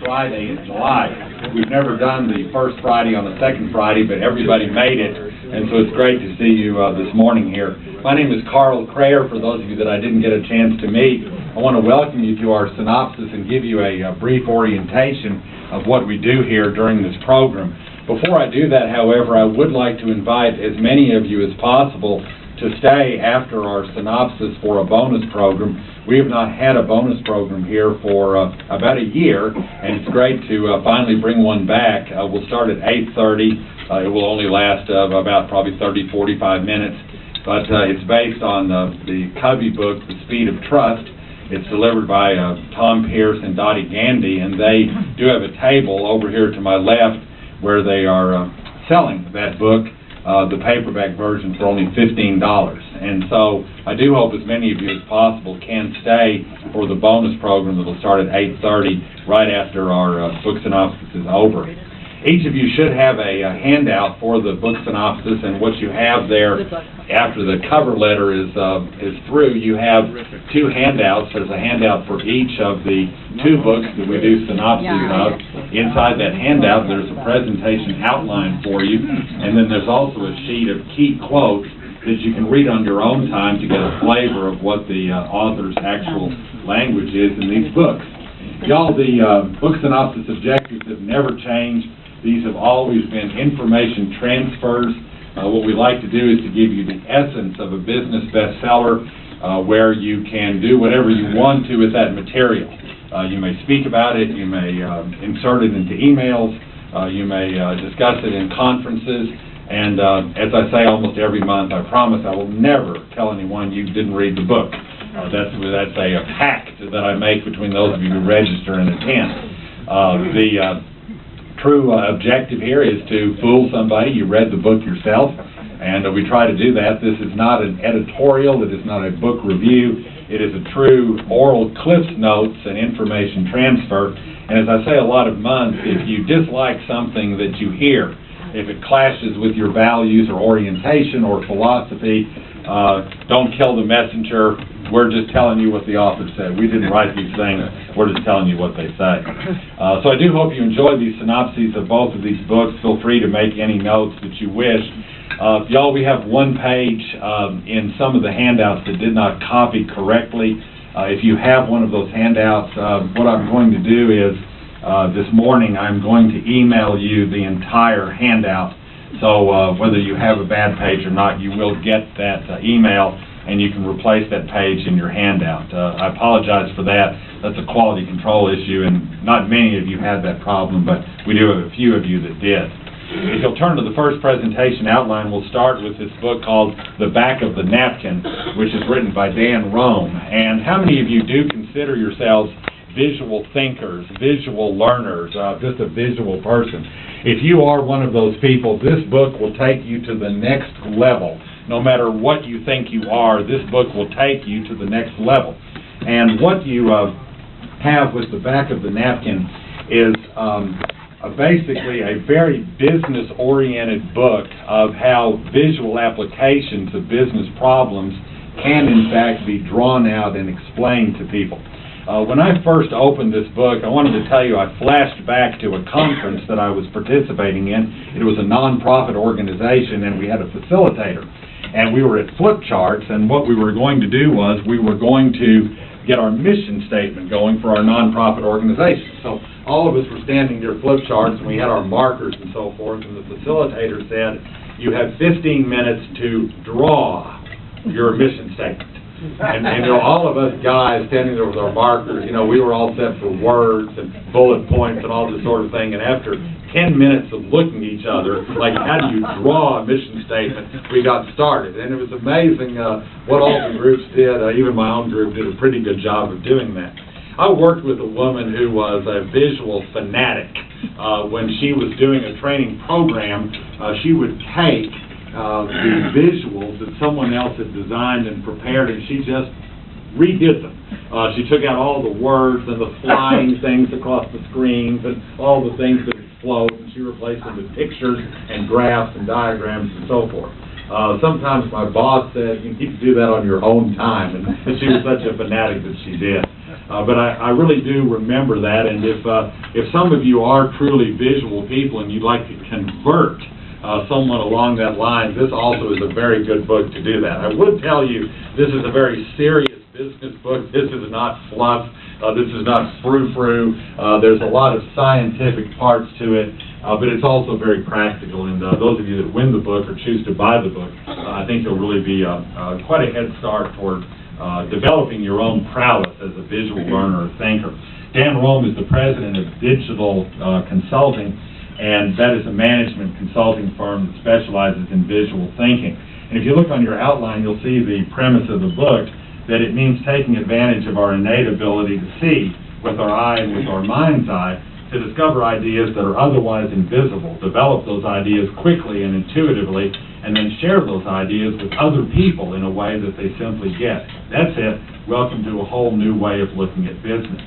Friday in July. We've never done the first Friday on the second Friday, but everybody made it, and so it's great to see you this morning here. My name is Karl Krayer. For those of you that I didn't get a chance to meet, I want to welcome you to our synopsis and give you a brief orientation of what we do here during this program. Before I do that, however, I would like to invite as many of you as possible to stay after our synopsis for a bonus program. We have not had a bonus program here for about a year, and it's great to finally bring one back. We'll start at 8:30. It will only last about probably 30-45 minutes, but it's based on the Covey book, The Speed of Trust. It's delivered by Tom Pierce and Dottie Gandy, and they do have a table over here to my left where they are selling that book, the paperback version, for only $15. And so I do hope as many of you as possible can stay for the bonus program that will start at 8:30 right after our book synopsis is over. Each of you should have a handout for the book synopsis, and what you have there after the cover letter is through, you have two handouts. There's a handout for each of the two books that we do synopses of. Inside that handout, there's a presentation outline for you, and then there's also a sheet of key quotes that you can read on your own time to get a flavor of what the author's actual language is in these books. Y'all, the book synopsis objectives have never changed. These have always been information transfers. What we like to do is to give you the essence of a business bestseller where you can do whatever you want to with that material. You may speak about it, you may insert it into emails, you may discuss it in conferences, and as I say almost every month, I promise I will never tell anyone you didn't read the book. That's a pact that I make between those of you who register and attend. The true objective here is to fool somebody. You read the book yourself, and we try to do that. This is not an editorial. It is not a book review. It is a true oral Cliff's Notes and information transfer. And as I say a lot of months, if you dislike something that you hear, if it clashes with your values or orientation or philosophy, don't kill the messenger. We're just telling you what the author said. We didn't write these things. We're just telling you what they say. So I do hope you enjoy these synopses of both of these books. Feel free to make any notes that you wish. Y'all, we have one page in some of the handouts that did not copy correctly. If you have one of those handouts, what I'm going to do is this morning I'm going to email you the entire handout. So whether you have a bad page or not, you will get that email, and you can replace that page in your handout. I apologize for that. That's a quality control issue, and not many of you had that problem, but we do have a few of you that did. If you'll turn to the first presentation outline, we'll start with this book called The Back of the Napkin, which is written by Dan Rome. And how many of you do consider yourselves visual thinkers, visual learners, just a visual person? If you are one of those people, this book will take you to the next level. No matter what you think you are, this book will take you to the next level. And what you have with The Back of the Napkin is basically a very business-oriented book of how visual applications of business problems can, in fact, be drawn out and explained to people. When I first opened this book, I wanted to tell you I flashed back to a conference that I was participating in. It was a nonprofit organization, and we had a facilitator. And we were at flip charts, and what we were going to do was we were going to get our mission statement going for our nonprofit organization. So all of us were standing near flip charts, and we had our markers and so forth, and the facilitator said, you have 15 minutes to draw your mission statement. And all of us guys standing there with our markers, we were all set for words and bullet points and all this sort of thing. And after 10 minutes of looking at each other, like how do you draw a mission statement, we got started. And it was amazing what all the groups did. Even my own group did a pretty good job of doing that. I worked with a woman who was a visual fanatic. When she was doing a training program, she would take the visuals that someone else had designed and prepared, and she just redid them. She took out all the words and the flying things across the screens and all the things that explode, and she replaced them with pictures and graphs and diagrams and so forth. Sometimes my boss said, you need to do that on your own time, and she was such a fanatic that she did. But I really do remember that, and if some of you are truly visual people and you'd like to convert someone along that line, this also is a very good book to do that. I would tell you, this is a very serious business book. This is not fluff. This is not frou-frou. There's a lot of scientific parts to it, but it's also very practical. And those of you that win the book or choose to buy the book, I think you'll really be quite a head start toward developing your own prowess as a visual learner or thinker. Dan Rome is the president of Digital Consulting, and that is a management consulting firm that specializes in visual thinking. And if you look on your outline, you'll see the premise of the book, that it means taking advantage of our innate ability to see with our eye and with our mind's eye to discover ideas that are otherwise invisible, develop those ideas quickly and intuitively, and then share those ideas with other people in a way that they simply get. That's it. Welcome to a whole new way of looking at business.